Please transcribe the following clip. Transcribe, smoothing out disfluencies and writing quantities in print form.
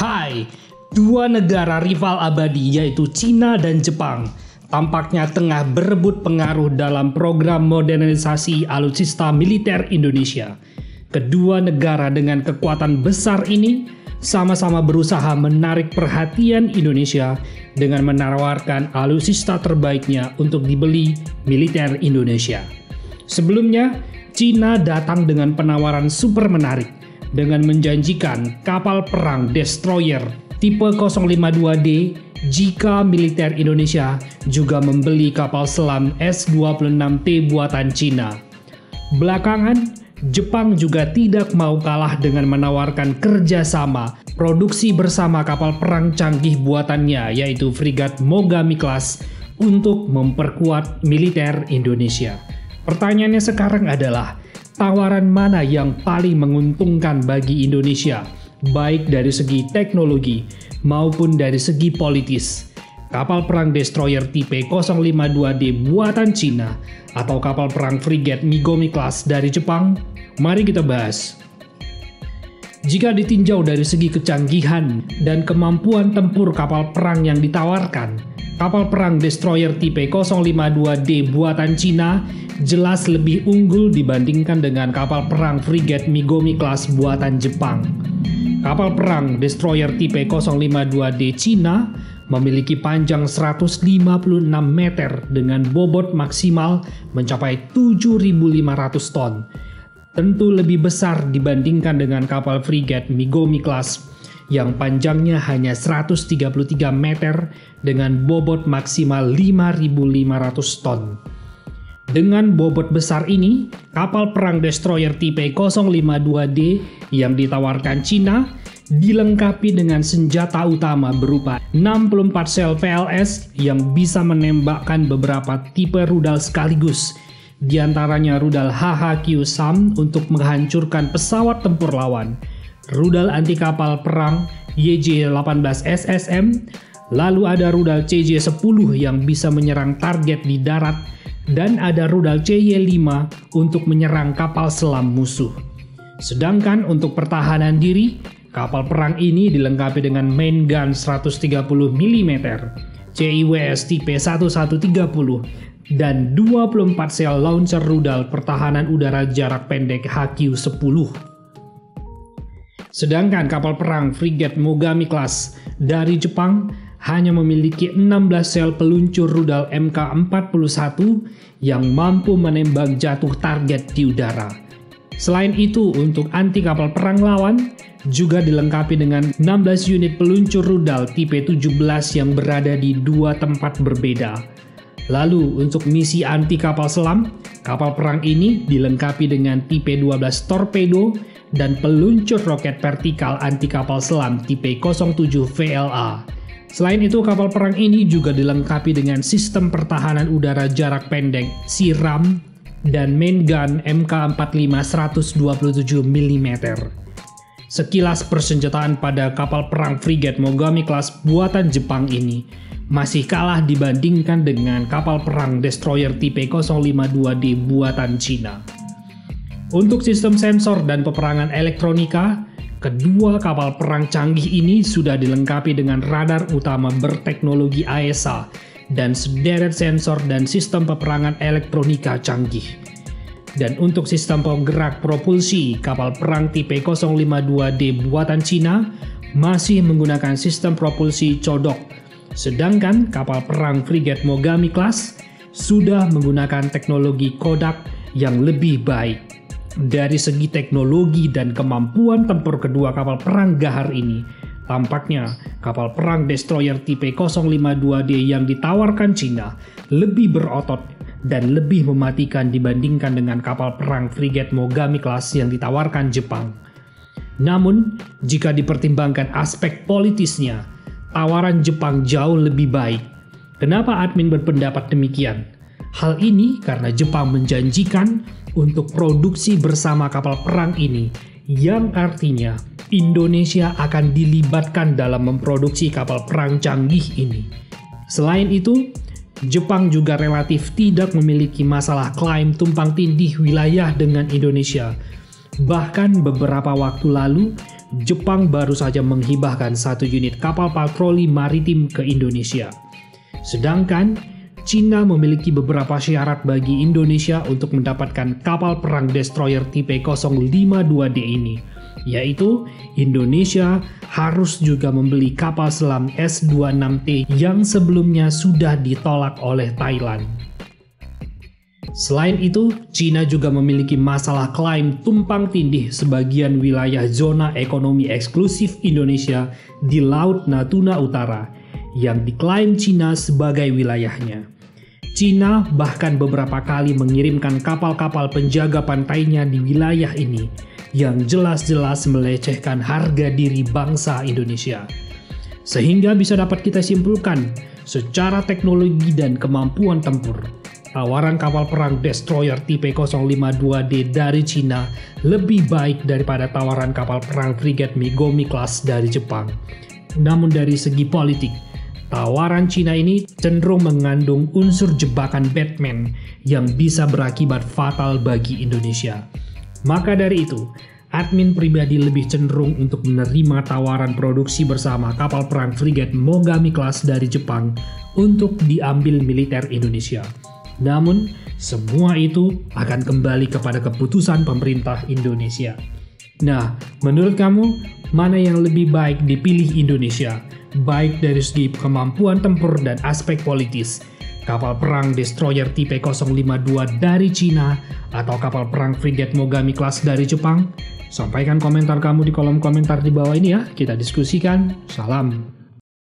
Hai, dua negara rival abadi yaitu Cina dan Jepang tampaknya tengah berebut pengaruh dalam program modernisasi alutsista militer Indonesia. Kedua negara dengan kekuatan besar ini sama-sama berusaha menarik perhatian Indonesia dengan menawarkan alutsista terbaiknya untuk dibeli militer Indonesia. Sebelumnya, Cina datang dengan penawaran super menarik dengan menjanjikan kapal perang destroyer tipe 052D jika militer Indonesia juga membeli kapal selam S-26T buatan Cina. Belakangan, Jepang juga tidak mau kalah dengan menawarkan kerjasama produksi bersama kapal perang canggih buatannya yaitu frigat Mogami Class untuk memperkuat militer Indonesia. Pertanyaannya sekarang adalah, tawaran mana yang paling menguntungkan bagi Indonesia, baik dari segi teknologi maupun dari segi politis? Kapal perang destroyer tipe 052D buatan Cina atau kapal perang frigat Mogami Class dari Jepang? Mari kita bahas. Jika ditinjau dari segi kecanggihan dan kemampuan tempur kapal perang yang ditawarkan, kapal perang destroyer tipe 052D buatan Cina jelas lebih unggul dibandingkan dengan kapal perang frigat Mogami Class buatan Jepang. Kapal perang destroyer tipe 052D Cina memiliki panjang 156 meter dengan bobot maksimal mencapai 7.500 ton. Tentu lebih besar dibandingkan dengan kapal frigat Mogami Class yang panjangnya hanya 133 meter dengan bobot maksimal 5.500 ton. Dengan bobot besar ini, kapal perang destroyer tipe 052D yang ditawarkan Cina dilengkapi dengan senjata utama berupa 64 sel PLS yang bisa menembakkan beberapa tipe rudal sekaligus, di antaranya rudal HHQ SAM untuk menghancurkan pesawat tempur lawan, rudal anti kapal perang YJ-18 SSM, lalu ada rudal CJ-10 yang bisa menyerang target di darat, dan ada rudal CY-5 untuk menyerang kapal selam musuh. Sedangkan untuk pertahanan diri, kapal perang ini dilengkapi dengan main gun 130 mm, CIWS tipe 1130, dan 24 sel launcher rudal pertahanan udara jarak pendek HQ-10. Sedangkan kapal perang frigat Mogami Class dari Jepang hanya memiliki 16 sel peluncur rudal MK41 yang mampu menembak jatuh target di udara. Selain itu, untuk anti kapal perang lawan juga dilengkapi dengan 16 unit peluncur rudal tipe 17 yang berada di dua tempat berbeda. Lalu untuk misi anti kapal selam, kapal perang ini dilengkapi dengan tipe 12 torpedo dan peluncur roket vertikal anti kapal selam tipe 07 VLA. Selain itu, kapal perang ini juga dilengkapi dengan sistem pertahanan udara jarak pendek SIRAM dan main gun MK45 127 mm. Sekilas persenjataan pada kapal perang frigat Mogami Class buatan Jepang ini masih kalah dibandingkan dengan kapal perang destroyer tipe 052D buatan Cina. Untuk sistem sensor dan peperangan elektronika, kedua kapal perang canggih ini sudah dilengkapi dengan radar utama berteknologi AESA dan sederet sensor dan sistem peperangan elektronika canggih. Dan untuk sistem penggerak propulsi, kapal perang tipe 052D buatan Cina masih menggunakan sistem propulsi codok. Sedangkan kapal perang frigat Mogami Class sudah menggunakan teknologi Kodak yang lebih baik. Dari segi teknologi dan kemampuan tempur kedua kapal perang gahar ini, tampaknya kapal perang destroyer tipe 052D yang ditawarkan Cina lebih berotot dan lebih mematikan dibandingkan dengan kapal perang frigat Mogami Class yang ditawarkan Jepang. Namun, jika dipertimbangkan aspek politisnya, tawaran Jepang jauh lebih baik. Kenapa admin berpendapat demikian? Hal ini karena Jepang menjanjikan untuk produksi bersama kapal perang ini, yang artinya Indonesia akan dilibatkan dalam memproduksi kapal perang canggih ini. Selain itu, Jepang juga relatif tidak memiliki masalah klaim tumpang tindih wilayah dengan Indonesia. Bahkan beberapa waktu lalu, Jepang baru saja menghibahkan 1 unit kapal patroli maritim ke Indonesia. Sedangkan Cina memiliki beberapa syarat bagi Indonesia untuk mendapatkan kapal perang destroyer tipe 052D ini, yaitu Indonesia harus juga membeli kapal selam S-26T yang sebelumnya sudah ditolak oleh Thailand. Selain itu, Cina juga memiliki masalah klaim tumpang tindih sebagian wilayah zona ekonomi eksklusif Indonesia di Laut Natuna Utara yang diklaim Cina sebagai wilayahnya. Cina bahkan beberapa kali mengirimkan kapal-kapal penjaga pantainya di wilayah ini yang jelas-jelas melecehkan harga diri bangsa Indonesia. Sehingga bisa dapat kita simpulkan, secara teknologi dan kemampuan tempur, tawaran kapal perang destroyer tipe 052D dari Cina lebih baik daripada tawaran kapal perang frigat Megumi Class dari Jepang. Namun dari segi politik, tawaran Cina ini cenderung mengandung unsur jebakan Batman yang bisa berakibat fatal bagi Indonesia. Maka dari itu, admin pribadi lebih cenderung untuk menerima tawaran produksi bersama kapal perang frigat Mogami Class dari Jepang untuk diambil militer Indonesia. Namun, semua itu akan kembali kepada keputusan pemerintah Indonesia. Nah, menurut kamu, mana yang lebih baik dipilih Indonesia? Baik dari segi kemampuan tempur dan aspek politis, kapal perang destroyer tipe 052 dari Cina atau kapal perang frigat Mogami Class dari Jepang? Sampaikan komentar kamu di kolom komentar di bawah ini ya, kita diskusikan. Salam.